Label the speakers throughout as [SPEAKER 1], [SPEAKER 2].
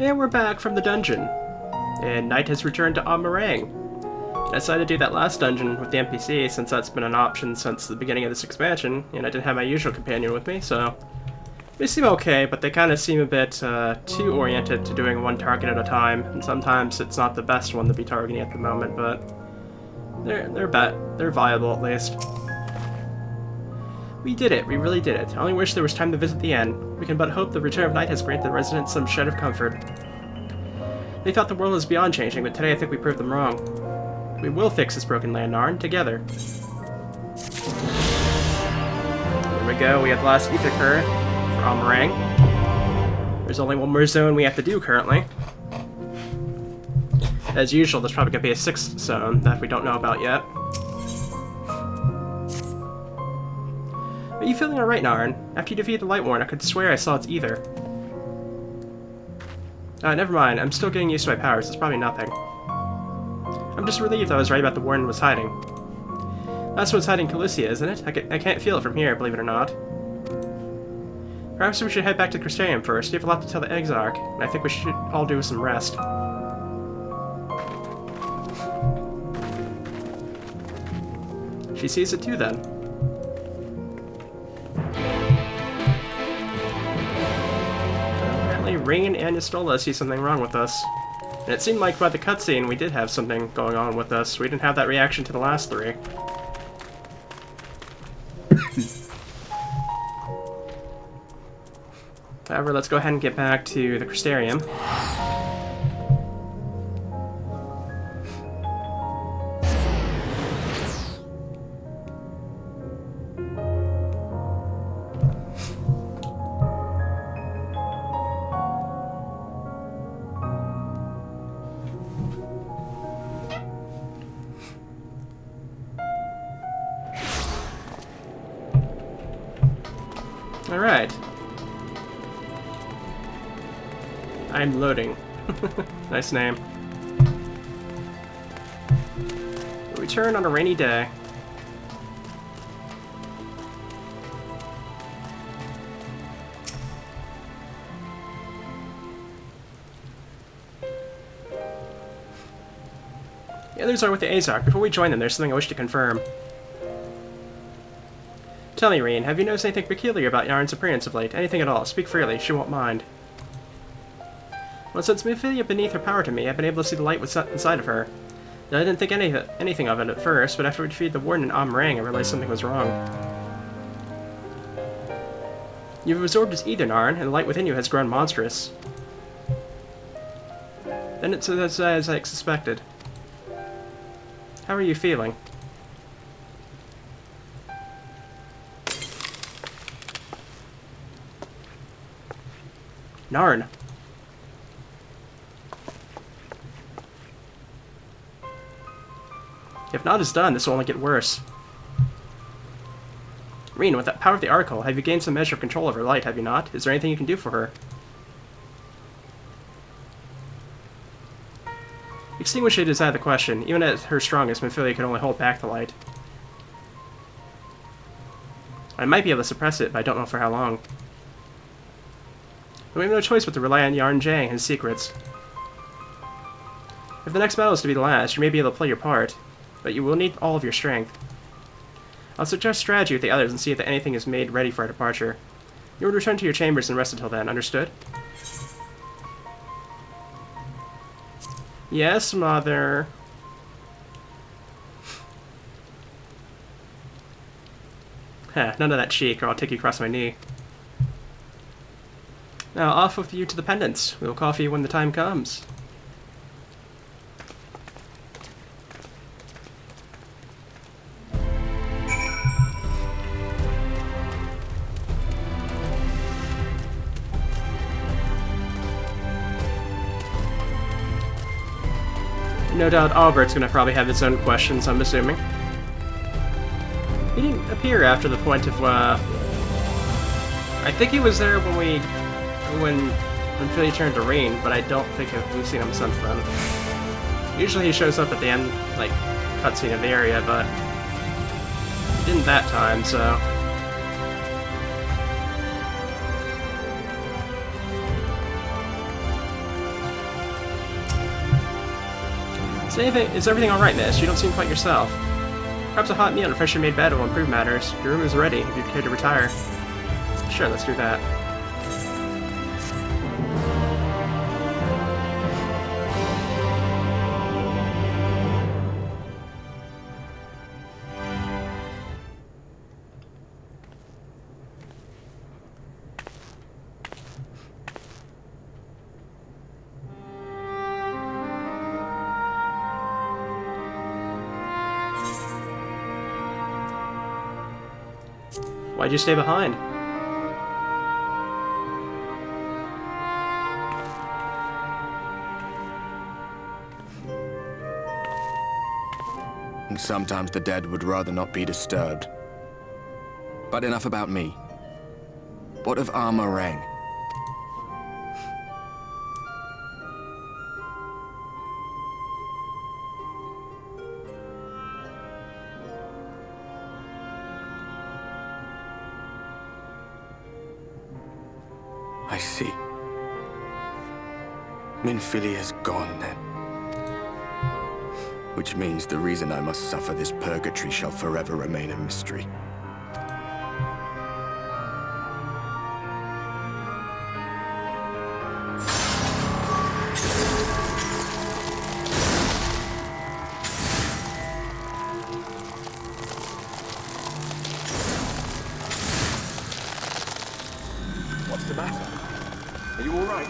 [SPEAKER 1] And we're back from the dungeon. And Knight has returned to Amarang. I decided to do that last dungeon with the NPC since that's been an option since the beginning of this expansion, and I didn't have my usual companion with me, so... They seem okay, but they kind of seem a bit too oriented to doing one target at a time, and sometimes it's not the best one to be targeting at the moment, but... They're viable at least. We did it, we really did it. I only wish there was time to visit the inn. We can but hope the return of night has granted the residents some shed of comfort. They thought the world was beyond changing, but today I think we proved them wrong. We will fix this broken land, Narn, together. There we go, we have the last Ether Current for Amarang. There's only one more zone we have to do currently. As usual, there's probably going to be a 6th zone that we don't know about yet. Are you feeling alright, Narn? After you defeated the Lightworn, I could swear I saw its ether. Never mind. I'm still getting used to my powers. It's probably nothing. I'm just relieved I was right about the warden was hiding. That's what's hiding Calicia, isn't it? I can't feel it from here, believe it or not. Perhaps we should head back to Crystarium first. You have a lot to tell the Exarch, and I think we should all do some rest. She sees it too, then. Rain and Estola see something wrong with us. And it seemed like by the cutscene we did have something going on with us. We didn't have that reaction to the last 3. However, let's go ahead and get back to the Crystarium. Alright. I'm loading. Nice name. We return on a rainy day. The others are with the Azarch. Before we join them, there's something I wish to confirm. Tell me, Reen, have you noticed anything peculiar about Yarn's appearance of late? Anything at all? Speak freely, she won't mind. Well, since Mephilia beneath her power to me, I've been able to see the light inside of her. Now, I didn't think anything of it at first, but after we defeated the Warden in Amarang, I realized something was wrong. You've absorbed his ether, Narn, and the light within you has grown monstrous. Then it's as I suspected. How are you feeling? Narn. If not is done, this will only get worse. Reen, with that power of the Oracle, have you gained some measure of control over light, have you not? Is there anything you can do for her? Extinguish it is out of the question. Even at her strongest, Mephilia can only hold back the light. I might be able to suppress it, but I don't know for how long. We have no choice but to rely on Yarn Jang and his secrets. If the next battle is to be the last, you may be able to play your part, but you will need all of your strength. I'll suggest strategy with the others and see if anything is made ready for our departure. You will return to your chambers and rest until then, understood? Yes, Mother. Heh, none of that cheek, or I'll take you across my knee. Now, off with you to the pendants. We'll call for you when the time comes. No doubt Albert's gonna probably have his own questions, I'm assuming. He didn't appear after the point of, I think he was there when Philly turned to Rain, but I don't think we've seen him since then. Usually he shows up at the end, like, cutscene of the area, but he didn't that time, so... Is everything alright, miss? You don't seem quite yourself. Perhaps a hot meal and a freshly made bed will improve matters. Your room is ready if you'd care to retire. Sure, let's do that. Why'd you stay behind?
[SPEAKER 2] And sometimes the dead would rather not be disturbed. But enough about me. What of Armarang? I see. Minfilia's gone, then. Which means the reason I must suffer this purgatory shall forever remain a mystery.
[SPEAKER 3] What's the matter? Are you all right?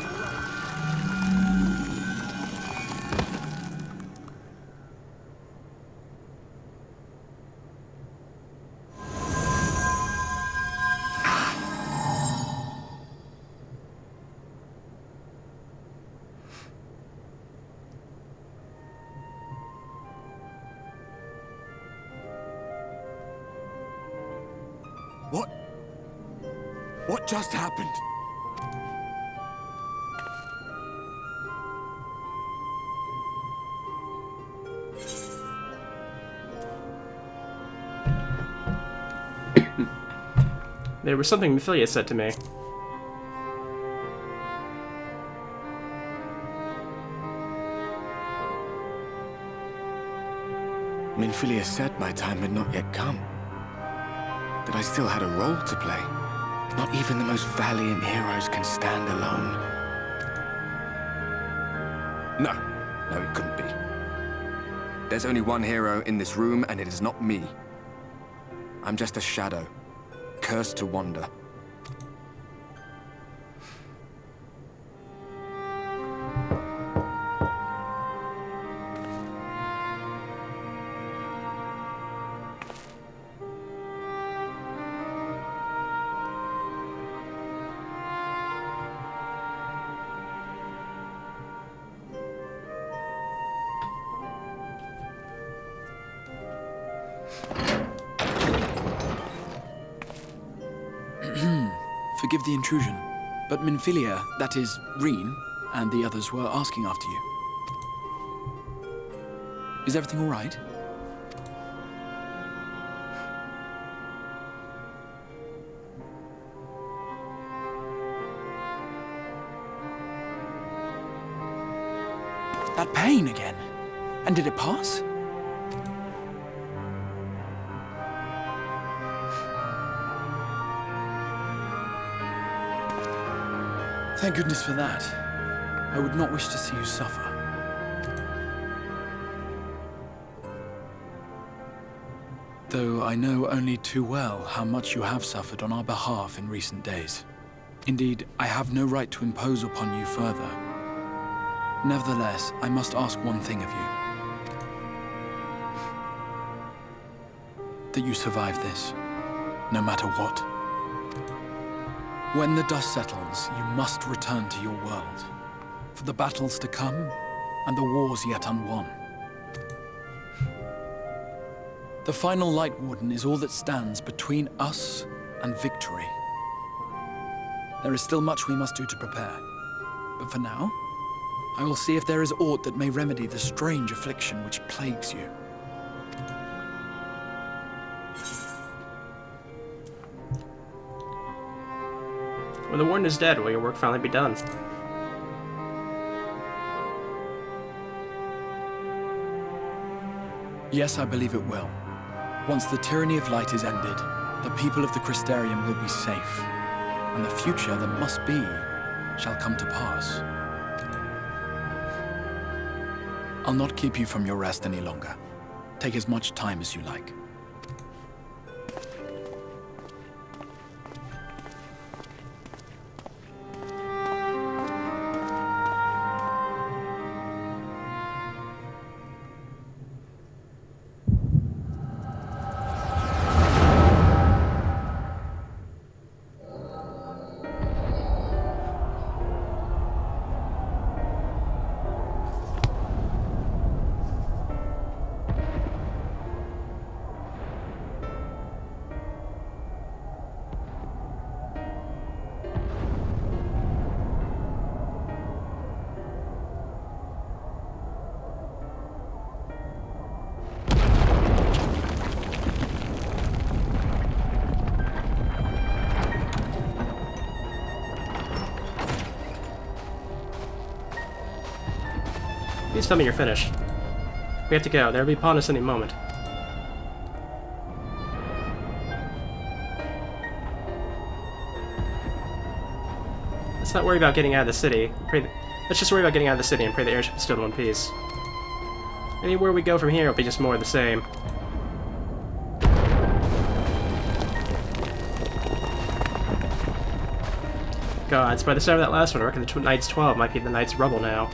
[SPEAKER 2] What just happened?
[SPEAKER 1] There was something Minfilia said to me.
[SPEAKER 2] Minfilia said my time had not yet come. That I still had a role to play. Not even the most valiant heroes can stand alone. No, it couldn't be. There's only one hero in this room, and it is not me. I'm just a shadow, cursed to wander.
[SPEAKER 4] Forgive the intrusion, but Minfilia, that is, Reen, and the others were asking after you. Is everything all right? That pain again. And did it pass? Thank goodness for that. I would not wish to see you suffer. Though I know only too well how much you have suffered on our behalf in recent days. Indeed, I have no right to impose upon you further. Nevertheless, I must ask one thing of you. That you survive this, no matter what. When the dust settles, you must return to your world, for the battles to come and the wars yet unwon. The final Light Warden is all that stands between us and victory. There is still much we must do to prepare, but for now, I will see if there is aught that may remedy the strange affliction which plagues you.
[SPEAKER 1] When the warden is dead, will your work finally be done?
[SPEAKER 4] Yes, I believe it will. Once the tyranny of light is ended, the people of the Crystarium will be safe, and the future that must be shall come to pass. I'll not keep you from your rest any longer. Take as much time as you like.
[SPEAKER 1] Please tell me you're finished. We have to go. They'll be upon us any moment. Let's not worry about getting out of the city. Let's just worry about getting out of the city and pray the airship is still in one piece. Anywhere we go from here will be just more of the same. Gods, by the sound of that last one, I reckon the Knight's 12 might be the Knight's rubble now.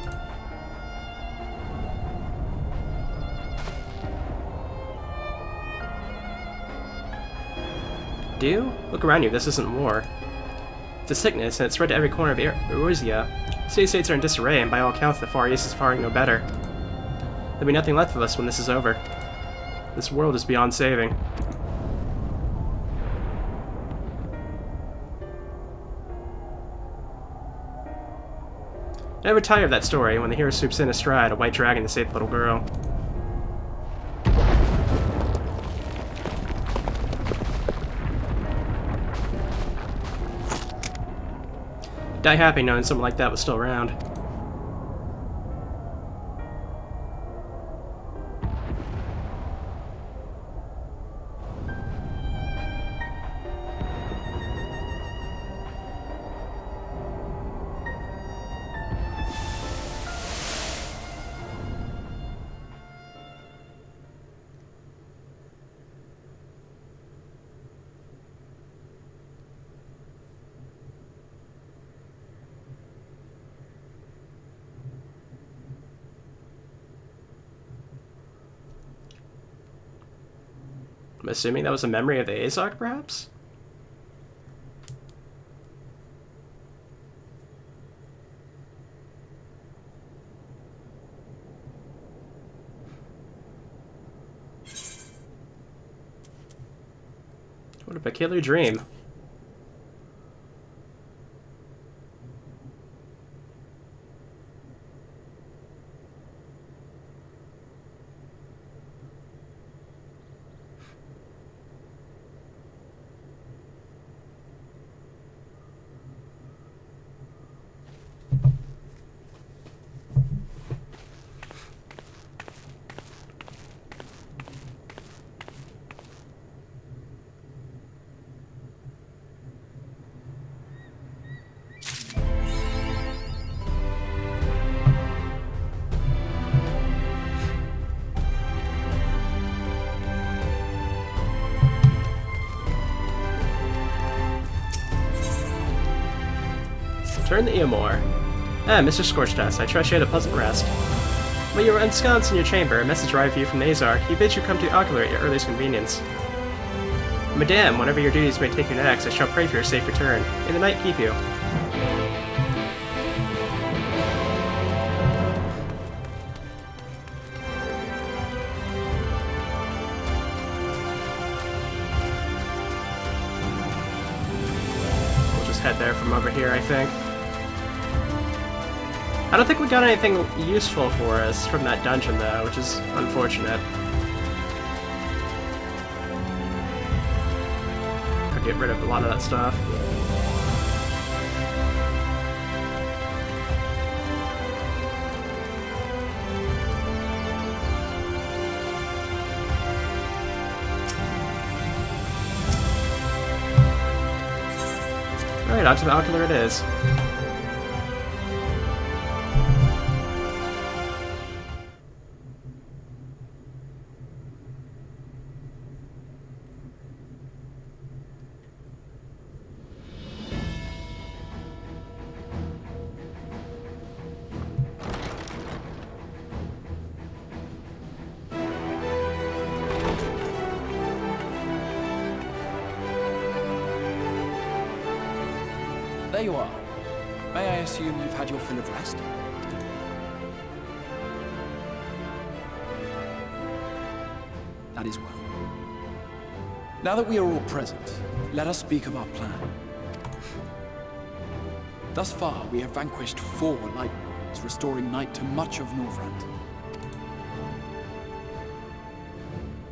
[SPEAKER 1] Look around you, this isn't war. It's a sickness, and it's spread to every corner of Eorzea. City-states are in disarray, and by all accounts the Far East is faring no better. There'll be nothing left of us when this is over. This world is beyond saving. I never tire of that story, when the hero swoops in astride a white dragon to save the little girl. Die happy knowing someone like that was still around. I'm assuming that was a memory of the Azog, perhaps? What a peculiar dream. Turn the Eomor. Ah, Mr. Scorchdust, I trust you had a pleasant rest. When you were ensconced in your chamber, a message arrived for you from the Azar. He bids you come to the ocular at your earliest convenience. Madame, whatever your duties may take you next, I shall pray for your safe return. May the night keep you. We'll just head there from over here, I think. I don't think we got anything useful for us from that dungeon, though, which is unfortunate. Could get rid of a lot of that stuff. Alright, onto the ocular it is.
[SPEAKER 4] There you are. May I assume you've had your fill of rest? That is well. Now that we are all present, let us speak of our plan. Thus far, we have vanquished 4 light wards, restoring night to much of Norvrand.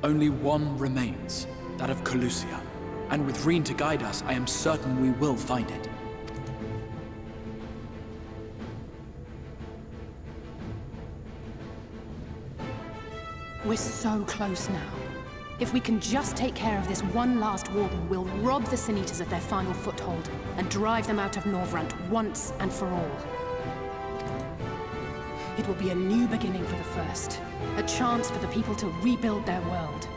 [SPEAKER 4] Only one remains, that of Calusia. And with Reen to guide us, I am certain we will find it.
[SPEAKER 5] We're so close now. If we can just take care of this one last warden, we'll rob the Sin Eaters of their final foothold and drive them out of Norvrand once and for all. It will be a new beginning for the First. A chance for the people to rebuild their world.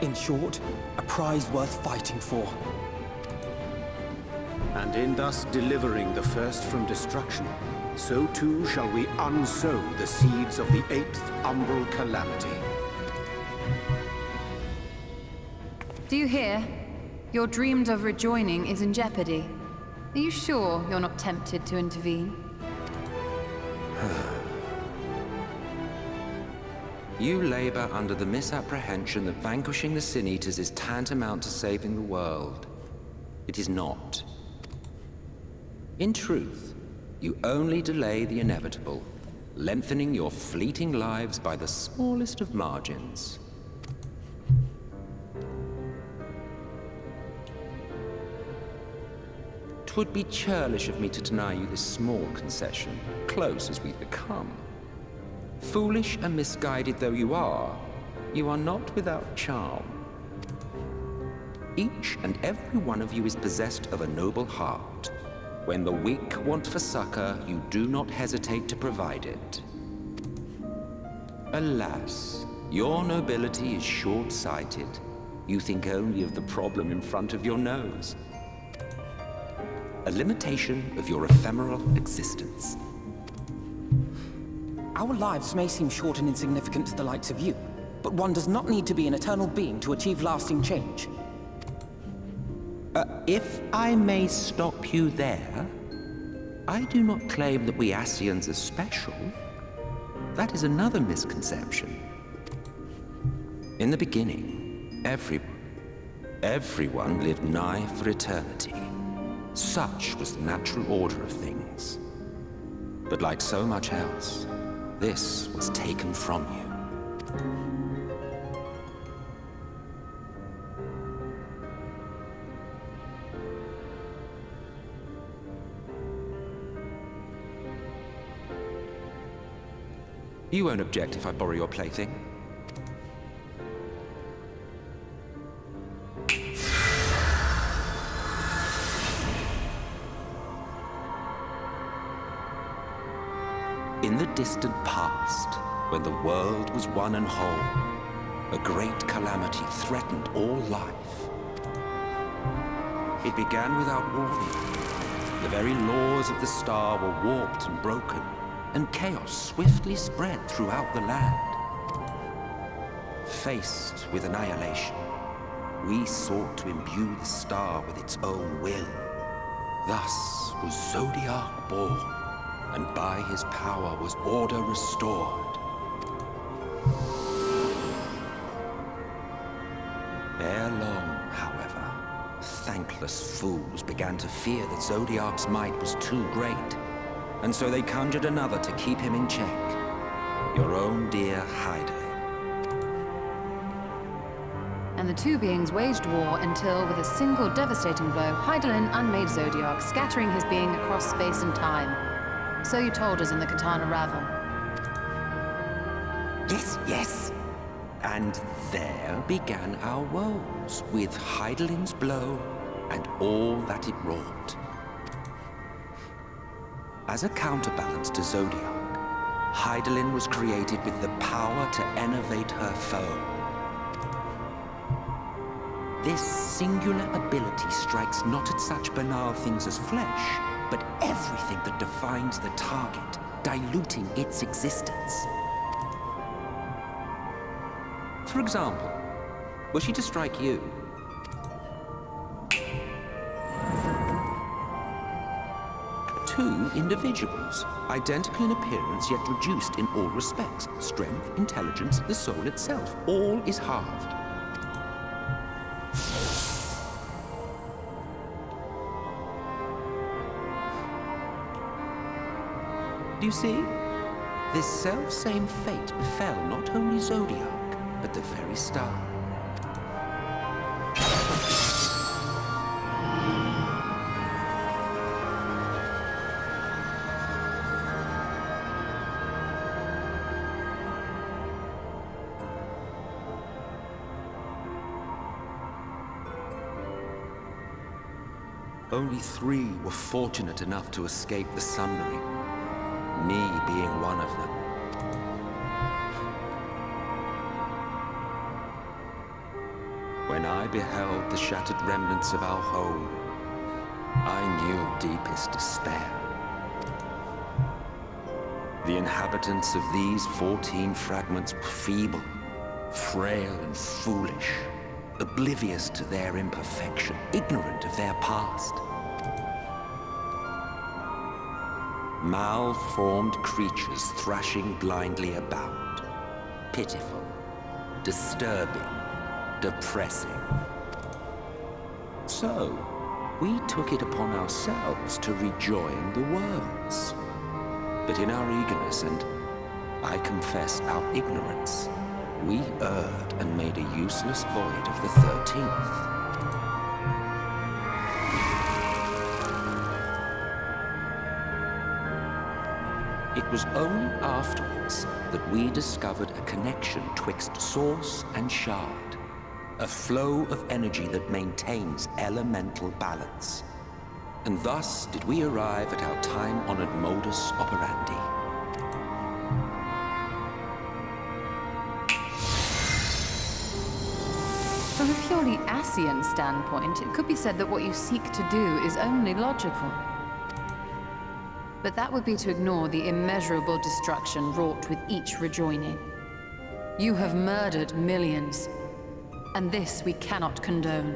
[SPEAKER 6] In short, a prize worth fighting for.
[SPEAKER 7] And in thus delivering the First from destruction, so too shall we unsow the seeds of the 8th Umbral Calamity.
[SPEAKER 8] Do you hear? Your dreamed of rejoining is in jeopardy. Are you sure you're not tempted to intervene?
[SPEAKER 9] You labor under the misapprehension that vanquishing the Sin Eaters is tantamount to saving the world. It is not. In truth, you only delay the inevitable, lengthening your fleeting lives by the smallest of margins. Twould be churlish of me to deny you this small concession, close as we've become. Foolish and misguided though you are not without charm. Each and every one of you is possessed of a noble heart. When the weak want for succor, you do not hesitate to provide it. Alas, your nobility is short-sighted. You think only of the problem in front of your nose. A limitation of your ephemeral existence.
[SPEAKER 6] Our lives may seem short and insignificant to the likes of you, but one does not need to be an eternal being to achieve lasting change.
[SPEAKER 9] If I may stop you there, I do not claim that we Ascians are special. That is another misconception. In the beginning, everyone lived nigh for eternity. Such was the natural order of things. But like so much else, this was taken from you. You won't object if I borrow your plaything? In the distant past, when the world was one and whole, a great calamity threatened all life. It began without warning. The very laws of the star were warped and broken, and chaos swiftly spread throughout the land. Faced with annihilation, we sought to imbue the star with its own will. Thus was Zodiac born, and by his power was order restored. Ere long, however, thankless fools began to fear that Zodiac's might was too great, and so they conjured another to keep him in check. Your own dear Hydaelyn.
[SPEAKER 8] And the two beings waged war until, with a single devastating blow, Hydaelyn unmade Zodiac, scattering his being across space and time. So you told us in the Katana Ravel.
[SPEAKER 9] Yes. And there began our woes, with Hydaelyn's blow and all that it wrought. As a counterbalance to Zodiac, Hydaelyn was created with the power to enervate her foe. This singular ability strikes not at such banal things as flesh, but everything that defines the target, diluting its existence. For example, were she to strike you, two individuals, identical in appearance yet reduced in all respects. Strength, intelligence, the soul itself, all is halved. Do you see? This self-same fate befell not only Zodiac, but the very star. Only 3 were fortunate enough to escape the Sundering, me being one of them. When I beheld the shattered remnants of our home, I knew deepest despair. The inhabitants of these 14 fragments were feeble, frail and foolish, oblivious to their imperfection, ignorant of their past. Malformed creatures thrashing blindly about. Pitiful, disturbing, depressing. So, we took it upon ourselves to rejoin the worlds. But in our eagerness and, I confess, our ignorance, we erred and made a useless void of the 13th. It was only afterwards that we discovered a connection twixt source and shard, a flow of energy that maintains elemental balance. And thus did we arrive at our time-honored modus operandi.
[SPEAKER 8] From a purely Ascian standpoint, it could be said that what you seek to do is only logical. But that would be to ignore the immeasurable destruction wrought with each rejoining. You have murdered millions, and this we cannot condone.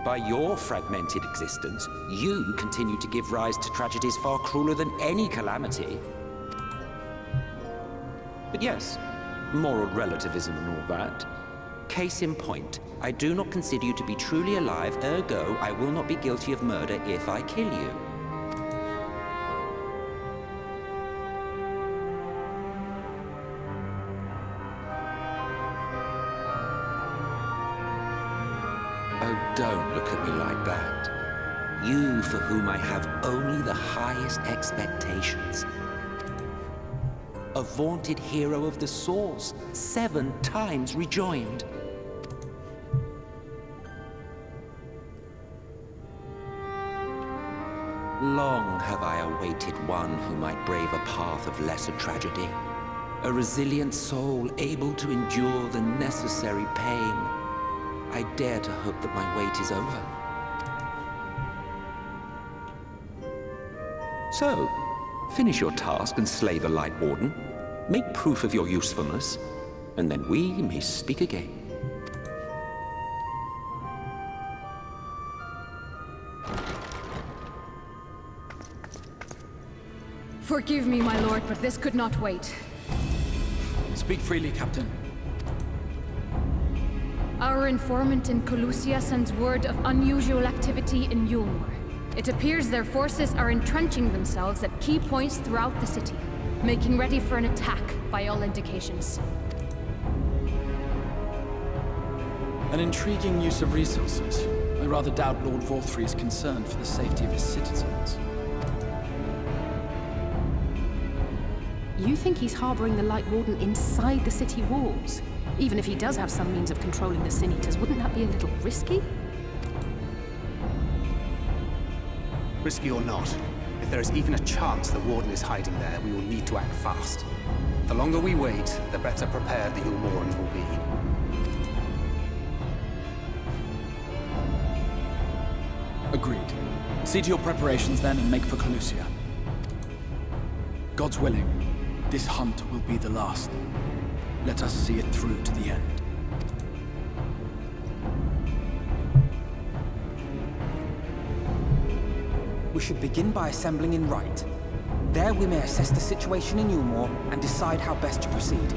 [SPEAKER 9] By your fragmented existence, you continue to give rise to tragedies far crueler than any calamity. But yes, moral relativism and all that. Case in point, I do not consider you to be truly alive, ergo I will not be guilty of murder if I kill you. Oh, don't look at me like that. You for whom I have only the highest expectations. A vaunted hero of the Source, 7 times rejoined. Long have I awaited one who might brave a path of lesser tragedy. A resilient soul able to endure the necessary pain. I dare to hope that my wait is over. So, finish your task and slay the Light Warden. Make proof of your usefulness, and then we may speak again.
[SPEAKER 5] Forgive me, my lord, but this could not wait.
[SPEAKER 4] Speak freely, Captain.
[SPEAKER 5] Our informant in Colusia sends word of unusual activity in Yulmore. It appears their forces are entrenching themselves at key points throughout the city, making ready for an attack by all indications.
[SPEAKER 4] An intriguing use of resources. I rather doubt Lord Vorthry is concerned for the safety of his citizens.
[SPEAKER 5] You think he's harboring the Light Warden inside the city walls? Even if he does have some means of controlling the Sin Eaters, wouldn't that be a little risky?
[SPEAKER 10] Risky or not, if there is even a chance the Warden is hiding there, we will need to act fast. The longer we wait, the better prepared the Ulmorans will be.
[SPEAKER 4] Agreed. See to your preparations then and make for Calusia. God's willing, this hunt will be the last. Let us see it through to the end.
[SPEAKER 6] We should begin by assembling in Rite. There we may assess the situation in Ulmor and decide how best to proceed.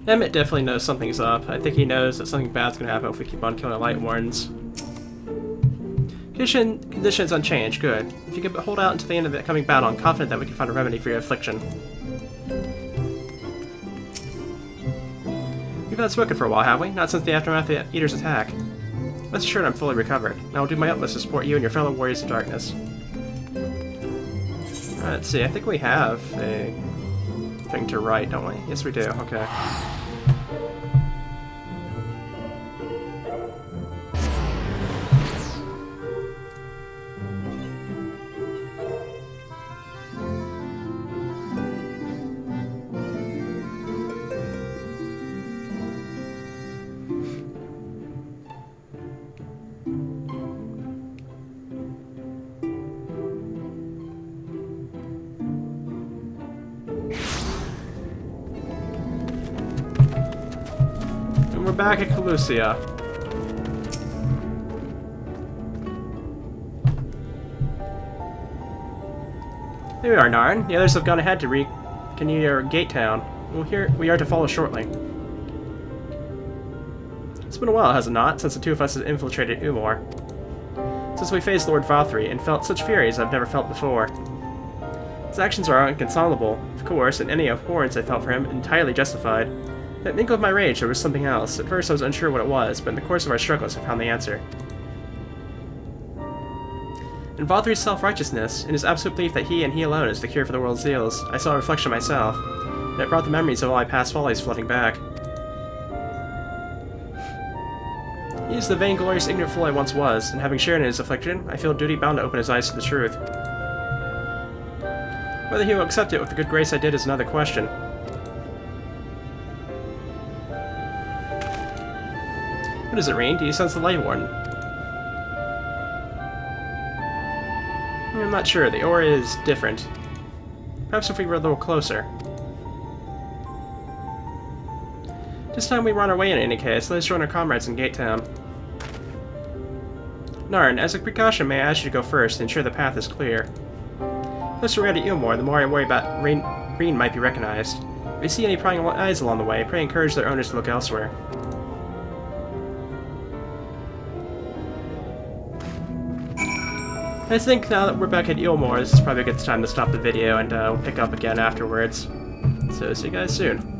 [SPEAKER 1] Emmett definitely knows something's up. I think he knows that something bad's gonna happen if we keep on killing Light Wardens. Conditions unchanged, good. If you can hold out until the end of the coming battle, I'm confident that we can find a remedy for your affliction. We've not spoken for a while, have we? Not since the aftermath of the Eater's attack. Rest assured I'm fully recovered, and I will do my utmost to support you and your fellow warriors in darkness. Let's see, I think we have a thing to write, don't we? Yes, we do. Okay. We're back at Calusia. Here we are, Narn. The others have gone ahead to reconnoiter Gate Town. We are to follow shortly. It's been a while, has it not, since the two of us have infiltrated Umor. Since we faced Lord Valtteri and felt such fury as I've never felt before. His actions are inconsolable, of course, and any abhorrence I felt for him entirely justified. But mingled with my rage, there was something else. At first I was unsure what it was, but in the course of our struggles I found the answer. In Valtteri's self-righteousness, in his absolute belief that he and he alone is the cure for the world's ills, I saw a reflection of myself, and it brought the memories of all my past follies flooding back. He is the vainglorious, ignorant fool I once was, and having shared in his affliction, I feel duty bound to open his eyes to the truth. Whether he will accept it with the good grace I did is another question. What does it mean? Do you sense the Light Warden? I'm not sure. The aura is different. Perhaps if we were a little closer. This time we run our way in any case. Let us join our comrades in Gate Town. Narn, as a precaution, may I ask you to go first to ensure the path is clear. The closer we are to Ulmor, the more I worry about Green might be recognized. If you see any prying eyes along the way, pray encourage their owners to look elsewhere. I think now that we're back at Ulmor, this is probably a good time to stop the video and we'll pick up again afterwards. So see you guys soon.